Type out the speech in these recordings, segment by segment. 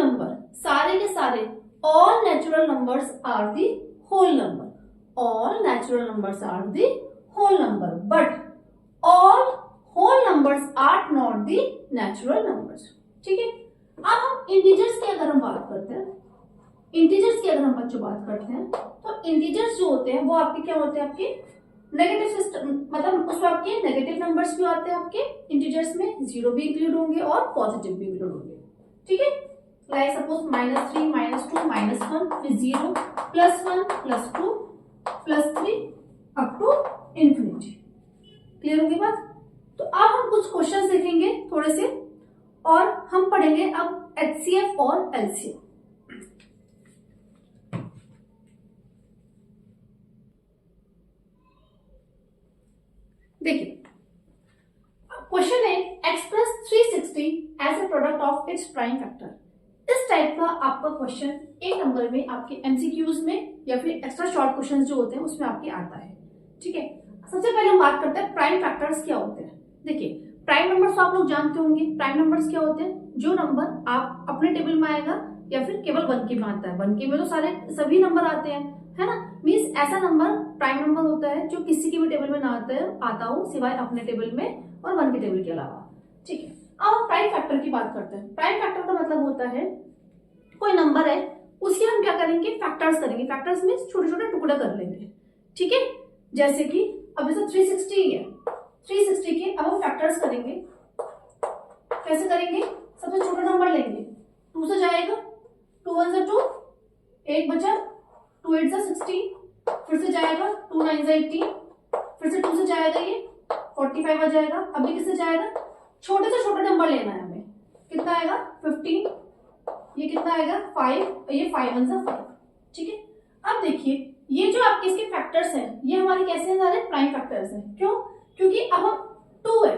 Number, सारे के सारे, all natural numbers are the whole number, all natural numbers are the whole number, but all whole numbers are not the natural numbers. ठीक है, अब हम integers की अगर हम बात करते हैं, इंटीजर्स की अगर हम बच्चों बात करते हैं, तो इंटीजर्स जो होते हैं वो आपके क्या होते हैं, आपके नेगेटिव सिस्टम, मतलब उसमें आपके नेगेटिव नंबर्स भी आते हैं, आपके इंटीजर्स में जीरो भी इंक्लूड होंगे और पॉजिटिव भी इंक्लूड होंगे। ठीक है, लाइक सपोज -3, -2, -1, फिर 0, +1, +2, +3 अप टू इंफिनिटी। क्लियर होगी बात? तो अब हम कुछ क्वेश्चन देखेंगे थोड़े से, और हम पढ़ेंगे अब एचसीएफ और एलसीएम। देखिए क्वेश्चन है, express 360 as a product of its prime factor. इस टाइप का आपका क्वेश्चन एक नंबर में आपके एमसीक्यूज में या फिर एक्स्ट्रा शॉर्ट क्वेश्चंस जो होते हैं उसमें आपके आता है। ठीक है, सबसे पहले हम बात करते हैं प्राइम फैक्टर्स क्या होते हैं। देखिए प्राइम नंबर्स तो आप लोग जानते होंगे, प्राइम नंबर्स क्या होते हैं, जो नंबर आप अपने टेबल में आएगा या फिर केवल 1 के में आता है। 1 के में तो सभी नंबर आते हैं, है ना, मीन्स ऐसा नंबर प्राइम नंबर होता है जो किसी के भी टेबल में ना आता हो सिवाय अपने टेबल में और 1 के टेबल के अलावा। ठीक है, अब हम प्राइम फैक्टर की बात करते हैं। प्राइम फैक्टर का मतलब होता है कोई नंबर है उसके हम क्या करेंगे, फैक्टर्स करेंगे। फैक्टर्स मीन्स छोटे छोटे टुकड़े कर लेंगे। ठीक है, जैसे कि अब जैसे 360 है, 360 के अब हम फैक्टर्स करेंगे। कैसे करेंगे, सबसे छोटा नंबर लेंगे, 2 से जाएगा, 2 1 से 2, 1 बचा, 2 8 से 16, फिर से जाएगा 2 9 से 18, फिर से 2 से जाएगा ये 45 आ जाएगा। अभी किससे जाएगा, छोटे से छोटे नंबर लेना है हमें। कितना आएगा 15, ये कितना आएगा 5, और ये 5 1 से 5। ठीक है, अब देखिए ये जो आपके इसके फैक्टर्स हैं ये हमारे कैसे हैं, सारे प्राइम फैक्टर्स हैं। क्यों, क्योंकि अब हम 2 है,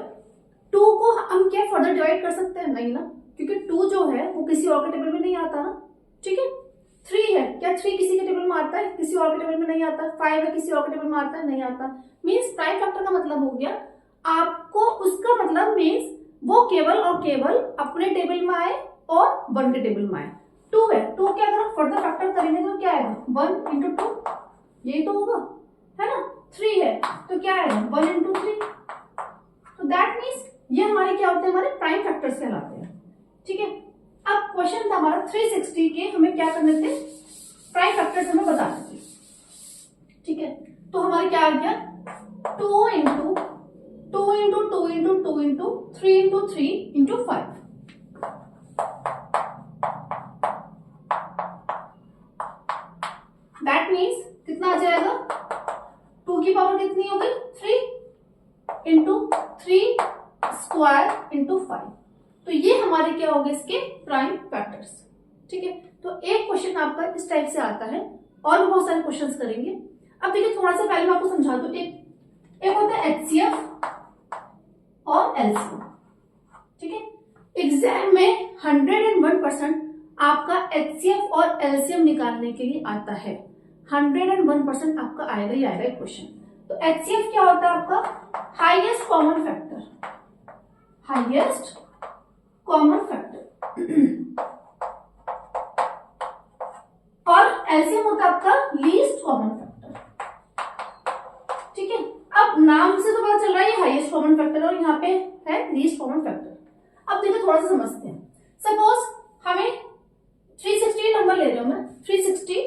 2 को हम क्या फर्दर डिवाइड कर सकते हैं, नहीं ना, क्योंकि 2 जो है वो किसी और के टेबल में नहीं आता ना। ठीक है, 3 है, क्या 3 किसी के टेबल में आता है, किसी और के टेबल में नहीं आता। 5 है, किसी और के टेबल में आता है, नहीं आता। मीन्स प्राइम फैक्टर का मतलब हो गया आपको, उसका मतलब मीन्स वो केवल और केवल अपने टेबल में आए और 1 के टेबल में आए। 2 है, 2 के अगर फर्दर फैक्टर करेंगे तो क्या आएगा, 1 × 2, यही तो होगा, है ना। 3 है तो क्या आएगा 1 × 3। तो दैट मीन्स ये हमारे क्या होते हैं, हमारे प्राइम फैक्टर्स कहलाते हैं। ठीक है, अब क्वेश्चन था हमारा 360 के, हमें क्या करने थे, प्राइम फैक्टर्स हमें बताने थे। ठीक है, तो हमारे क्या आ गया, 2 × 2 × 2 × 2 × 3 × 3 × 5। दैट मीन्स कितना आ जाएगा, 2 की पावर कितनी हो गई 3 × 3 स्क्वायर × 5। तो ये हमारे क्या हो गए, इसके प्राइम फैक्टर्स। ठीक है, तो एक क्वेश्चन आपका इस टाइप से आता है, और भी बहुत सारे क्वेश्चंस करेंगे। अब देखिए थोड़ा सा पहले मैं आपको समझा दूं, एक होता है एचसीएफ और एलसीएम। ठीक है, एग्जाम में 101% आपका एचसीएफ और एलसीएम निकालने के लिए आता है। 101% आपका आएगा ही आएगा क्वेश्चन। तो एचसीएफ क्या होता है आपका, highest common factor, highest common factor. और एलसीएम होता है आपका लीस्ट कॉमन फैक्टर। ठीक है, अब नाम से तो पता चल रहा है ये हाईएस्ट कॉमन फैक्टर और यहाँ पे है लीस्ट कॉमन फैक्टर। अब देखो थोड़ा सा समझते हैं। सपोज हमें 360 नंबर ले रही हूं मैं, 360,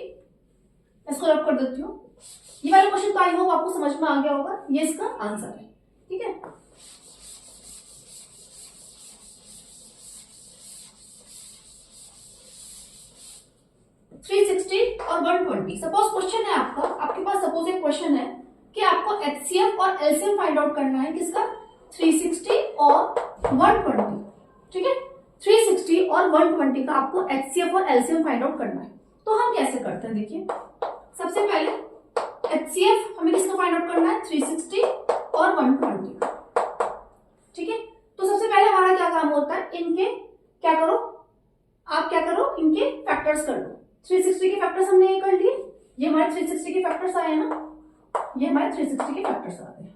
इसको रब कर देती हूँ। ये वाला क्वेश्चन तो आई होप आपको समझ में आ गया होगा, ये इसका आंसर है। ठीक है, और 120। सपोज क्वेश्चन है आपका, आपके पास सपोज एक क्वेश्चन है कि आपको एचसीएफ और एलसीएम फाइंड आउट करना है, किसका, 360 और 120। ठीक है, 360 और 120 का आपको एचसीएफ और एलसीएम फाइंड आउट करना है। तो हम कैसे करते हैं, देखिए सबसे पहले एचसीएफ हमें किसका फाइंड आउट करना है, 360 और 120 का। ठीक है, तो सबसे पहले हमारा क्या काम होता है, इनके क्या करो, आप क्या करो, इनके फैक्टर्स कर लो। 360 के फैक्टर्स हमने ये कर लिए, ये हमारे 360 के फैक्टर्स आए ना, ये हमारे 360 के फैक्टर्स आ गए।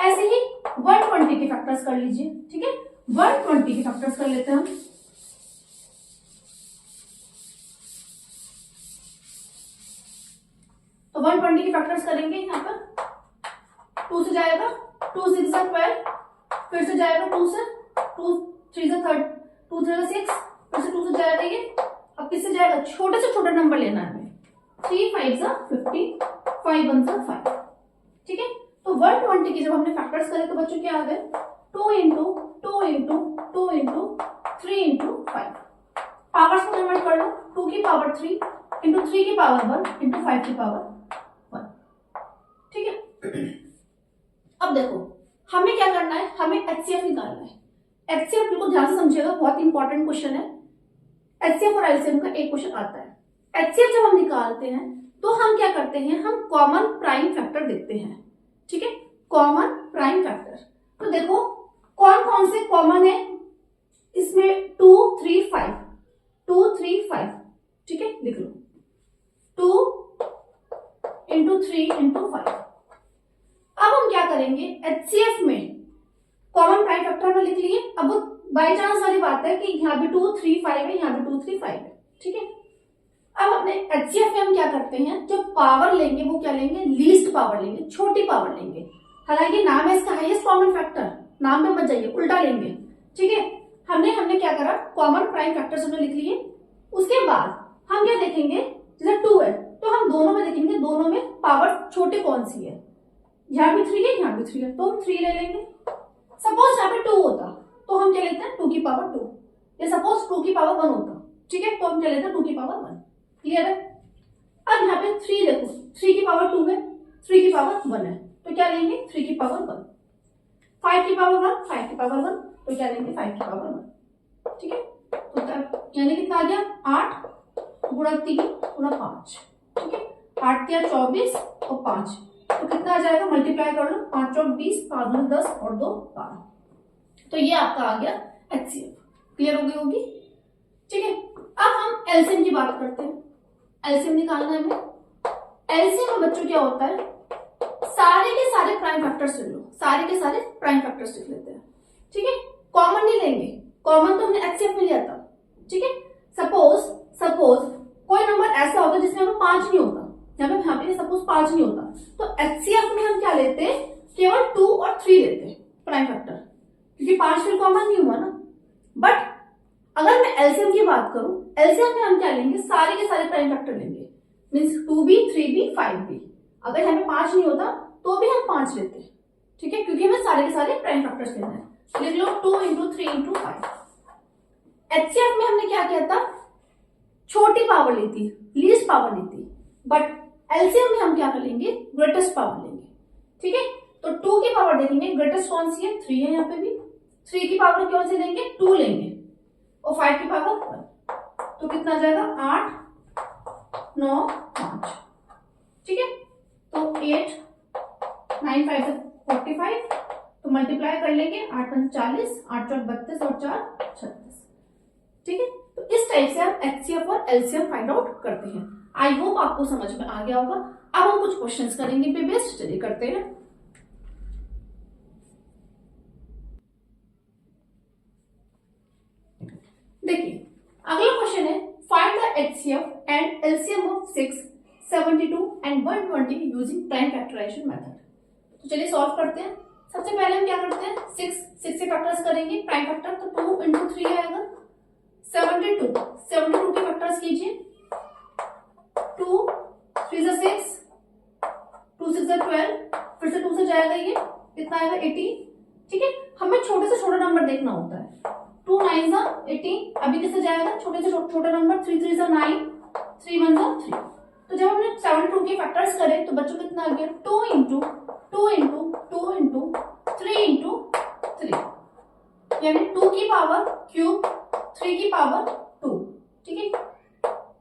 ऐसे ही 120 के फैक्टर्स कर लीजिए। ठीक है, 120 के फैक्टर्स कर लेते हैं हम। 120 के फैक्टर्स करेंगे यहाँ पर 2 से जाएगा 2 6 12, फिर से जाएगा 2 से 2 3 से 3 2 3 6, फिर से 2 से जाएगा ये। अब किससे जाएगा, छोटे से छोटा नंबर लेना है हमें। 3 5 50, 5 1 5, ठीक है। तो 120 की जब हमने फैक्टर्स करे तो बच्चों क्या आ गए, 2 into 2 into 2 into 3 into 5। Powers को कन्वर्ट कर लो, 2 की पावर 3 इंटू 3 की पावर 1 इंटू 5 की पावर 1, ठीक है। अब देखो हमें क्या करना है, हमें एचसीएफ निकालना है। एचसीएफ बिल्कुल ध्यान से समझिएगा, बहुत इंपॉर्टेंट क्वेश्चन है। एचसीएफ और एलसीएम का एक क्वेश्चन आता है। एचसीएफ जब हम निकालते हैं तो हम क्या करते हैं, हम कॉमन प्राइम फैक्टर देखते हैं, ठीक है। कॉमन प्राइम फैक्टर, तो देखो कौन कौन से कॉमन है इसमें, 2 3 5, 2 3 5, ठीक है, लिख लो 2 इंटू 3 इंटू 5। अब हम क्या करेंगे, एचसीएफ में कॉमन प्राइम फैक्टर में लिख लिए। अब वो बाई चांस वाली बात है कि यहाँ भी 2 3 5 है, यहाँ भी 2 3 5 है, ठीक है। अब अपने एचसीएफ में हम क्या करते हैं, जो पावर लेंगे वो क्या लेंगे, लीस्ट पावर लेंगे, छोटी पावर लेंगे। हालांकि नाम है इसका हाईएस्ट कॉमन फैक्टर, नाम में मत जाइए, उल्टा लेंगे, ठीक है। हमने क्या करा, कॉमन प्राइम फैक्टर्स हमने लिख लिए। उसके बाद हम क्या देखेंगे, जैसे 2 है तो हम दोनों में देखेंगे, दोनों में पावर छोटी कौन सी है, यहाँ भी 3 है यहाँ भी 3 है, तो हम 3 ले लेंगे। सपोज यहाँ पे 2 होता तो हम क्या लेते हैं 2 की पावर 2, या सपोज 2 की पावर 1 होता, ठीक है, तो हम क्या लेते हैं 2 की पावर 1, क्लियर है। अब यहाँ पे 3 देखो, 3 की पावर 2 है, 3 की पावर 1 है, तो क्या लेंगे 3 की पावर 1। 5 की पावर 1, 5 की पावर 1, तो क्या लेंगे 5 की पावर 1, ठीक है। तो यानी कितना आ गया, 8 गुणा 3 गुणा 5, ठीक है। 8 क्या 24 और 5, तो कितना आ जाएगा, मल्टीप्लाई कर लो, 5 चौक 20, 5 दूनी 10 और 2 12। तो ये आपका आ गया एचसीएफ, क्लियर हो गई होगी, ठीक है। अब हम एलसीएम की बात करते हैं। एलसीएम निकालना है हमें। एलसीएम में बच्चों क्या होता है, सारे के सारे प्राइम फैक्टर्स ले लो, सारे के सारे प्राइम फैक्टर्स लिख लेते हैं, ठीक है। कॉमन नहीं लेंगे, कॉमन तो हमने एचसीएफ में लिया था, ठीक है। सपोज कोई नंबर ऐसा होता जिसमें हमें 5 नहीं होता, यहाँ पे सपोज 5 नहीं होता, तो एचसीएफ में हम क्या लेते हैं, केवल 2 और 3 लेते हैं प्राइम फैक्टर, क्योंकि 5 फिर कॉमन नहीं हुआ ना। बट अगर मैं एलसीएम की बात करूं, एलसीएम में हम क्या लेंगे, सारे के सारे प्राइम फैक्टर लेंगे, मीन्स 2b 3b 5b। अगर यहाँ पे 5 नहीं होता तो भी हम 5 लेते हैं, ठीक है, क्योंकि हमें सारे के सारे प्राइम फैक्टर्स लेना है। लिख लो 2 इंटू 3 इंटू 5। एचसीएफ में हमने क्या किया था, छोटी पावर ली थी, लीस्ट पावर ली थी। बट एलसीएम में हम क्या कर लेंगे, ग्रेटेस्ट पावर लेंगे, ठीक है। तो 2 की पावर देखेंगे, ग्रेटेस्ट कौन सी है, 3 है, यहाँ पे भी 3 की पावर कौन सी लेंगे, 2 लेंगे, और 5 की पावर 1, तो कितना आ जाएगा 8 9 5, ठीक है। तो 8 9 5 45, तो मल्टीप्लाई कर लेंगे, 8 5 40, 8 चौक 32 और 4 36, ठीक है। तो इस टाइप से आप एचसीएफ और एलसीएम फाइंड आउट करते हैं। आई होप आपको समझ में आ गया होगा। अब हम कुछ क्वेश्चंस करेंगे पे बेस्ड, चलिए करते हैं। देखिए अगला क्वेश्चन है, find the HCF and LCM of 6 72 and 120 using prime factorization method. तो चलिए सॉल्व करते हैं। सबसे पहले हम क्या करते हैं, 6 से फैक्टर्स करेंगे प्राइम फैक्टर, तो 2 इंटू 3 आएगा 72 के फैक्टर्स कीजिए, 2 3 से 6, 2 6 12, फिर से 2 से जाएगा, ये कितना आएगा 18, ठीक है। हमें छोटे से छोटा नंबर देखना होता है, 2 9 18, अभी किससे जाएगा, छोटे से छोटा नंबर, 3 3 9, 3 1 3। तो जब हमने 72 के फैक्टर्स करे तो बच्चों कितना आ गया, 2 इंटू 2 इंटू 2 इंटू 3 इंटू 3, यानी 2 की पावर क्यूब 3 की पावर 2, ठीक है।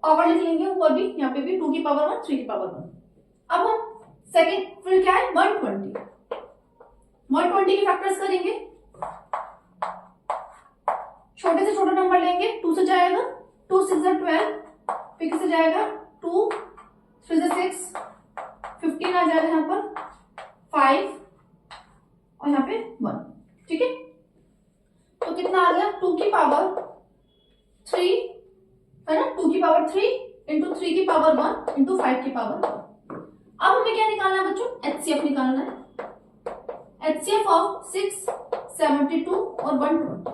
पावर लिख लेंगे ऊपर भी, यहाँ पे भी 2 की पावर 1 3 की पावर 1। अब हम सेकेंड फिर क्या है 120 के फैक्टर्स करेंगे, छोटे से छोटा नंबर लेंगे, 2 से जाएगा, 2 6 12, फिर किससे जाएगा, 2 3 से 6, 15 आ जाएगा यहाँ पर, 5 और यहाँ पे 1, ठीक है। तो कितना आ गया, 2 की पावर 3 है ना, 2 की पावर 3 इंटू 3 की पावर 1 इंटू 5 की पावर 1। अब हमें क्या निकालना है बच्चों, HCF निकालना है। HCF ऑफ 6, 72 और 120।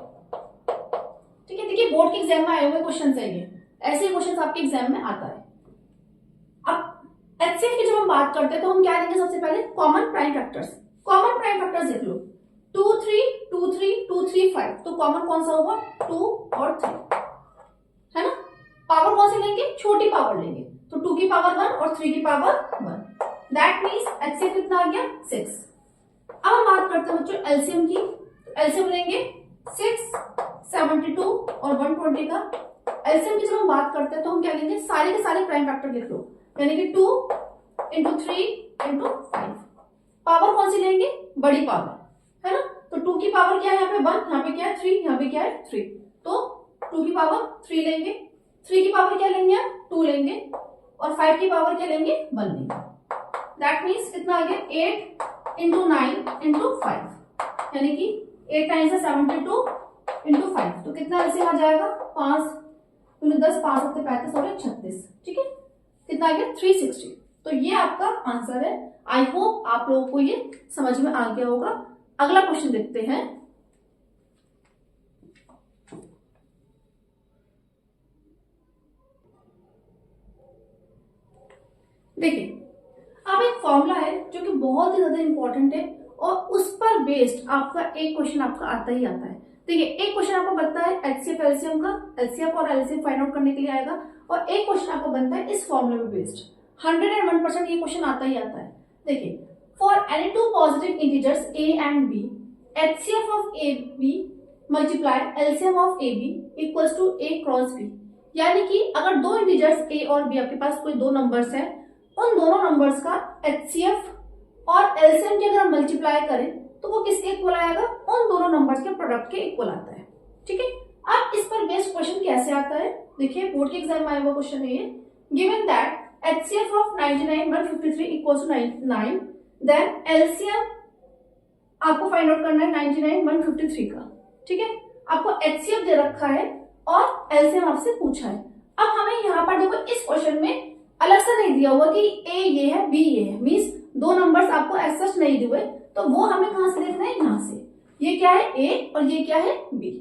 ठीक है, देखिए बोर्ड के एग्जाम में आए हुए क्वेश्चन है ये, ऐसे क्वेश्चन आपके एग्जाम में आता है। अब HCF की जब हम बात करते हैं तो हम क्या लेंगे, सबसे पहले common prime factors. Common prime factors देख लो, 2 3 2 3 2 3 5, तो कॉमन कौन सा होगा, 2 और 3, है ना। पावर कौन सी लेंगे, छोटी पावर लेंगे, तो 2 की पावर 1 और 3 की पावर 1, दैट मीन्स HCF कितना आ गया, 6। अब हम बात करते हैं बच्चों एलसीएम की, तो एलसीएम लेंगे 6, 72 और 120 का। एलसीएम की जब हम बात करते हैं तो हम क्या लेंगे, सारे के सारे प्राइम फैक्टर लिख लो, यानी कि 2 इंटू 3 इंटू 5। पावर कौन सी लेंगे, बड़ी पावर, है ना। तो 2 की पावर क्या है यहाँ पे 1, यहाँ पे क्या है 3, यहाँ पे क्या है 3, तो 2 की पावर 3 लेंगे, 3 की पावर क्या लेंगे, 2 लेंगे, और 5 की पावर क्या लेंगे, 1 लेंगे। दैट मीन्स कितना आ गया, 8 इंटू 9 इंटू 5, यानी कि 8 9 से 72 इंटू 5, तो कितना ऐसे आ जाएगा, 5 10 5 7 35 और 36। ठीक है, कितना आ गया, 360। तो ये आपका आंसर है। आई होप आप लोगों को ये समझ में आ गया होगा। अगला क्वेश्चन देखते हैं। देखिए, अब एक फॉर्मूला है जो कि बहुत ही ज्यादा इंपॉर्टेंट है और उस पर बेस्ड आपका एक क्वेश्चन आपका आता ही आता है। देखिए, एक क्वेश्चन आपको बनता है HCF एलसीएम का, HCF और एलसीएम फाइंड आउट करने के लिए आएगा, और एक क्वेश्चन आपको बनता है इस फॉर्मूले पे बेस्ड। 101% ये क्वेश्चन आता ही आता है। देखिए, for any two positive integers A and B, HCF of AB multiply LCM of AB equals to A cross B। यानी कि अगर दो इंटीजर्स A और B, आपके पास कोई दो नंबर्स हैं, उन दोनों नंबर्स का HCF और LCM की अगर हम मल्टीप्लाई करें तो वो किसके इक्वल आएगा, उन दोनों नंबर्स के प्रोडक्ट के इक्वल आता है। ठीक है, अब इस पर बेस्ड क्वेश्चन कैसे आता है, देखिए बोर्ड के एग्जाम में आया हुआ क्वेश्चन है ये। Given that HCF of 99 153 equals to 9, then LCM आपको फाइंड आउट करना है 99 153 का। ठीक है, आपको HCF दे रखा है और LCM आपसे पूछा है। अब हमें यहाँ पर देखो इस क्वेश्चन में अलग से नहीं दिया हुआ कि A ये है B ये है, मीन्स दो नंबर्स आपको एज सच नहीं दिए हुए, तो वो हमें कहां से देखना है, यहाँ से। ये क्या है A और ये क्या है B।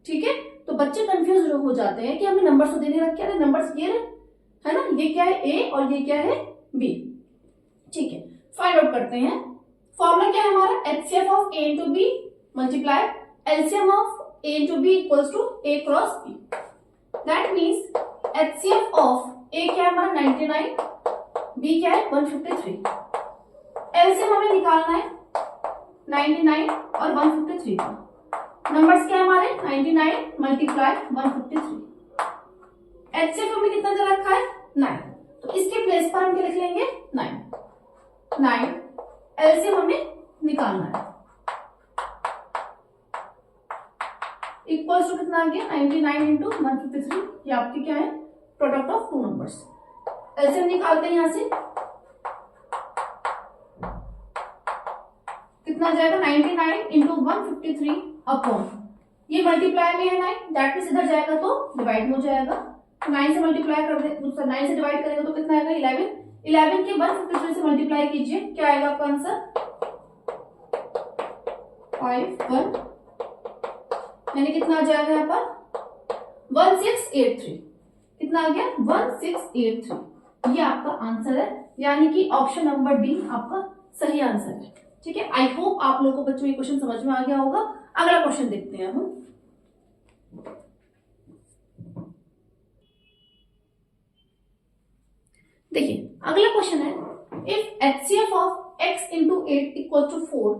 ठीक है, तो बच्चे कंफ्यूज हो जाते हैं कि हमें नंबर्स तो देने रखे हैं, नंबर्स ये है ना, ये क्या है A और ये क्या है B। ठीक है, फाइंड आउट करते हैं। फॉर्मूला क्या है हमारा, HCF of A into B multiply LCM of A into B equals to A cross B। That means HCF of A क्या है हमारा 99, B क्या है 153। LCM हमें निकालना है 99 और 153 का। नंबर्स क्या है हमारे 99 मल्टीप्लाई 153। HCF हमें कितना दे रखा है 9, तो इसके प्लेस पर हम क्या लिख लेंगे 9। LCM हमें निकालना है, इक्वल्स टू कितना आ गया 99 इंटू 153, ये आपकी क्या है product of two numbers. LCM निकालते हैं यहां से, कितना जाएगा 99 इंटू 153 अपॉन, ये मल्टीप्लाई में है 9, दैट मीन्स इधर जाएगा तो डिवाइड हो जाएगा। 9 से मल्टीप्लाई कर दे, 9 से डिवाइड करेंगे तो कितना आएगा 11 के 153 से मल्टीप्लाई कीजिए, क्या आएगा आपका आंसर 51, यानी कितना आ जाएगा यहाँ पर 1683। कितना आ गया 1683, ये आपका आंसर है, यानी कि ऑप्शन नंबर डी आपका सही आंसर है। ठीक है, आई होप आप लोगों को बच्चों ये क्वेश्चन समझ में आ गया होगा। अगला क्वेश्चन देखते हैं हम। देखिए, अगला क्वेश्चन है, if HCF of x into 8 equal to 4,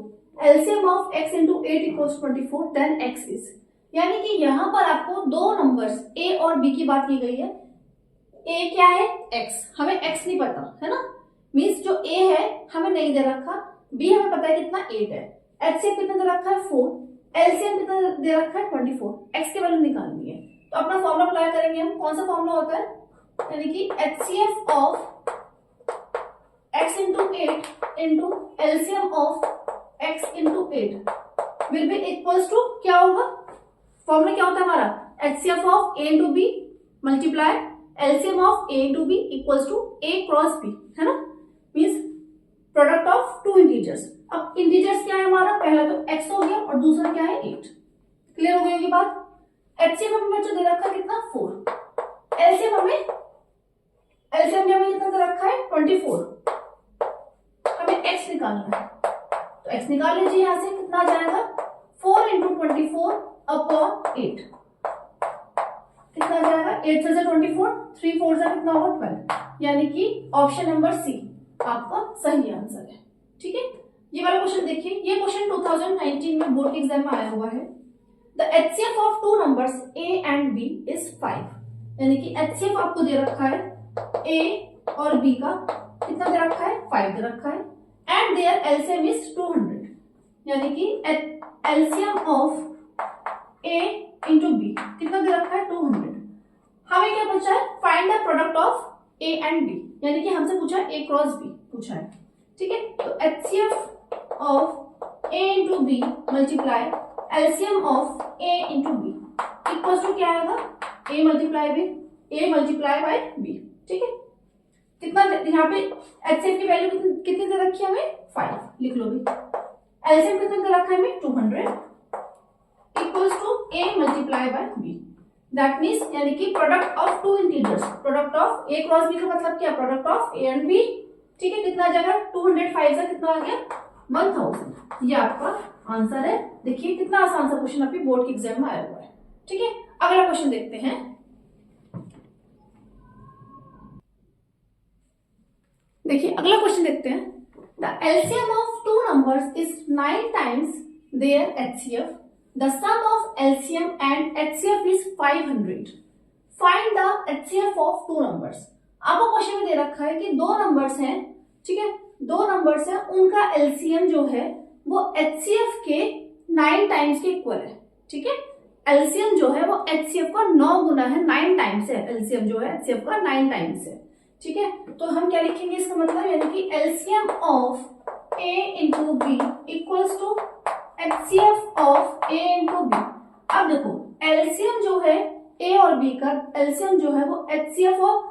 LCM of x into 8 equal to 24, then x is. यानी कि यहाँ पर आपको दो नंबर्स A और B की बात की गई है। A क्या है x, हमें x नहीं पता है ना, मीन्स जो A है हमें नहीं दे रखा, B हमें पता है कितना 8 है, HCF कितना दे रखा है 4, LCM कितना दे रखा है 24, x की वैल्यू निकालनी है। तो अपना फॉर्मूला अप्लाई करेंगे हम, कौन सा फॉर्मूला होता है, यानी कि HCF of x into 8 into LCM of x into 8 will be equals to, क्या होगा फॉर्मूला क्या होता है हमारा, HCF of A into B multiply LCM of A into B equals to A cross B, है ना। Means product of two integers. अब integers क्या है हमारा, पहला तो x हो गया और दूसरा क्या है 8। क्लियर हो गई होगी बात। एचसीएफ हमें जो दे रखा है कितना 4, एलसीएम हमें कितना दे रखा है 24, हमें x निकालना है तो x निकाल लीजिए यहां से, कितना आ जाएगा 4 इंटू 24 अपॉन 8, कितना आ जाएगा 8 से 24, 3 4 से कितना होगा 12, यानी कि ऑप्शन नंबर सी आपका सही आंसर है। ठीक है, ये वाला क्वेश्चन देखिए, ये क्वेश्चन 2019 में बोर्ड एग्जाम में आया हुआ है। The HCF of two numbers a and b is 5, यानी कि एचसीएफ आपको दे रखा है a और b का कितना दे रखा है 5 दे रखा है, एंड देयर एलसीएम इज 200, यानी कि LCM of a into b कितना दे रखा है 200। हमें क्या पूछा है, find the product of a and b, यानी कि हमसे पूछा है a क्रॉस b पूछा है। ठीक है, तो HCF of a into b multiply LCM of a into b equal to क्या आएगा, a मल्टीप्लाई बाय b। ठीक है, कितना यहाँ पे एचसीएफ की वैल्यू कितनी दे रखी है हमें 5, लिख लो भी। एलसीएम कितना दे रखा है हमें 200 equals to a multiply by b। That means यानी कि product of two integers, product of a cross b का मतलब क्या, product of a and b। ठीक है, कितना आ जाएगा 205 से कितना आ गया 1000। ये आपका आंसर है। देखिए कितना आसान सा क्वेश्चन आपके बोर्ड के एग्जाम में आया हुआ है। ठीक है, अगला क्वेश्चन देखते हैं। देखिए अगला क्वेश्चन देखते हैं। The LCM of two numbers is 9 times their HCF, the sum of LCM and HCF is 500, find the HCF of two numbers. आपको क्वेश्चन में दे रखा है कि दो नंबर्स हैं, ठीक है, दो नंबर्स हैं, उनका एलसीएम जो है वो एचसीएफ के 9 टाइम्स के इक्वल है। ठीक है, एलसीएम जो है वो एचसीएफ का 9 गुना है, 9 टाइम्स है एलसीएम जो है एचसीएफ का 9 टाइम्स है। ठीक है, तो हम क्या लिखेंगे इसका मतलब, यानी कि LCM of A into B equals to HCF of A into B. अब देखो एलसीएम जो है ए और बी का एलसीएम जो है वो एचसीएफ ऑफ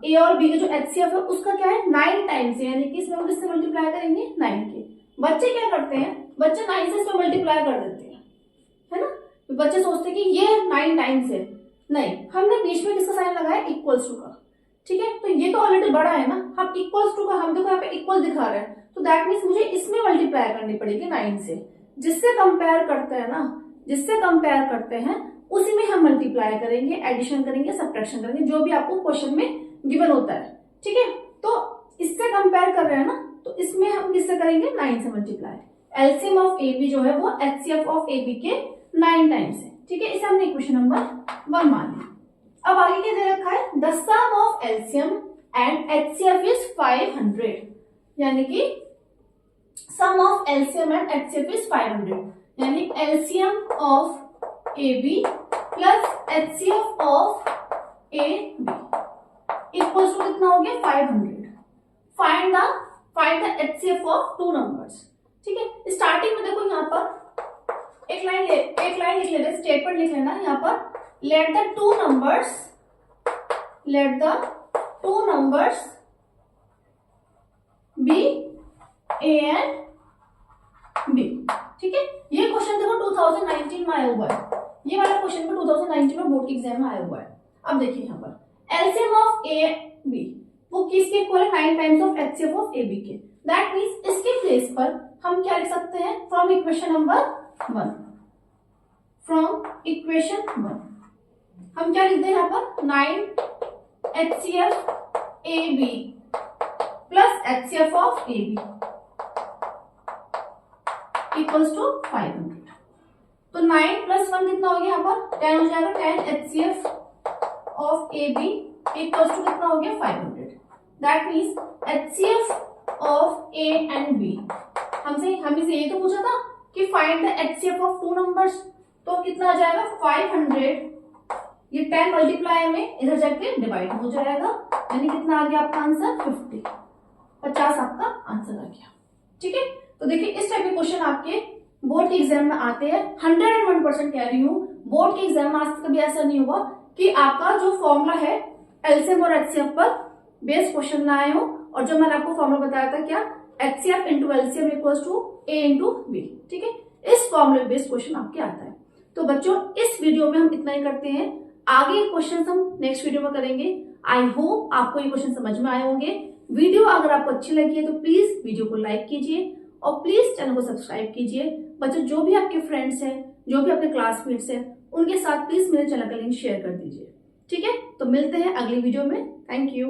ए और बी का जो एचसीएफ है उसका क्या है 9 टाइम्स है, यानी कि इसमें हम किससे मल्टीप्लाई करेंगे 9 के। बच्चे क्या करते हैं, बच्चे 9 से इसमें मल्टीप्लाई कर देते हैं, है ना। तो बच्चे सोचते हैं कि ये 9 टाइम्स है, नहीं, हमने बीच में किसका साइन लगाया इक्वल्स टू का। ठीक है, तो ये तो ऑलरेडी बड़ा है ना, हम इक्वल्स टू का हम देखो यहाँ पे इक्वल दिखा रहे हैं, तो दैट मीन्स मुझे इसमें मल्टीप्लाई करनी पड़ेगी 9 से। जिससे कंपेयर करते हैं ना, जिससे कंपेयर करते हैं उसी में हम मल्टीप्लाई करेंगे, एडिशन करेंगे, सब्ट्रैक्शन करेंगे, जो भी आपको क्वेश्चन में गिवन होता है। ठीक है, तो इससे कंपेयर कर रहे हैं ना, तो इसमें हम किससे करेंगे 9 से multiply. LCM of A B जो है वो एचसीएफ ऑफ ए बी के 9 टाइम्स है। ठीक है, इसे हमने इक्वेशन नंबर 1 मान लिया। अब आगे क्या दे रखा है, the sum of LCM and HCF is 500, यानी कि sum of LCM and HCF is 500, यानी LCM of A B plus HCF of A B equals to कितना हो गया 500। Find the HCF of two numbers. ठीक है, स्टार्टिंग में देखो यहाँ पर एक लाइन लिख लेते, स्टेटमेंट लिख लेना यहाँ पर, let the two numbers be A and B. ठीक है, ये क्वेश्चन देखो 2019 में आया हुआ है, ये वाला क्वेश्चन भी 2019 में बोर्ड के एग्जाम में आया हुआ है। अब देखिए यहाँ पर एलसीएम ऑफ ए बी वो किसके इक्वल है 9 times of HCF of A B के। दैट मीन्स इसके प्लेस पर हम क्या लिख सकते हैं, from equation number 1, from equation 1 हम क्या लिखते हैं यहाँ पर 9 HCF A B plus HCF of A B equals to 500। तो 9 प्लस 1 कितना हो गया यहाँ पर 10 हो जाएगा, 10 HCF of A B equals to कितना हो गया 500। That means HCF of A and B हमसे ये तो पूछा था कि find the HCF of two numbers, तो कितना आ जाएगा 500, ये 10 मल्टीप्लाई में इधर जाके डिवाइड हो जाएगा, यानी कितना आ गया आपका आंसर 50 आपका आंसर आ गया। ठीक है, तो देखिए इस टाइप के क्वेश्चन आपके बोर्ड के एग्जाम में आते हैं। 101% कह रही हूँ, बोर्ड के एग्जाम में आज तक कभी ऐसा नहीं हुआ कि आपका जो फॉर्मूला है एलसीएम और एचसीएफ पर बेस्ड क्वेश्चन ना आए हो और जो मैंने आपको फॉर्मूला बताया था क्या, HCF into LCM equals to A into B. ठीक है, इस फॉर्मूले बेस्ड क्वेश्चन आपके आता है। तो बच्चों इस वीडियो में हम इतना ही करते हैं, आगे क्वेश्चन हम नेक्स्ट वीडियो में करेंगे। आई होप आपको ये क्वेश्चन समझ में आए होंगे। वीडियो अगर आपको अच्छी लगी है तो प्लीज वीडियो को लाइक कीजिए और प्लीज चैनल को सब्सक्राइब कीजिए। बच्चों जो भी आपके फ्रेंड्स हैं, जो भी आपके क्लासमेट्स हैं, उनके साथ प्लीज मेरे चैनल का लिंक शेयर कर दीजिए। ठीक है, तो मिलते हैं अगली वीडियो में। Thank you.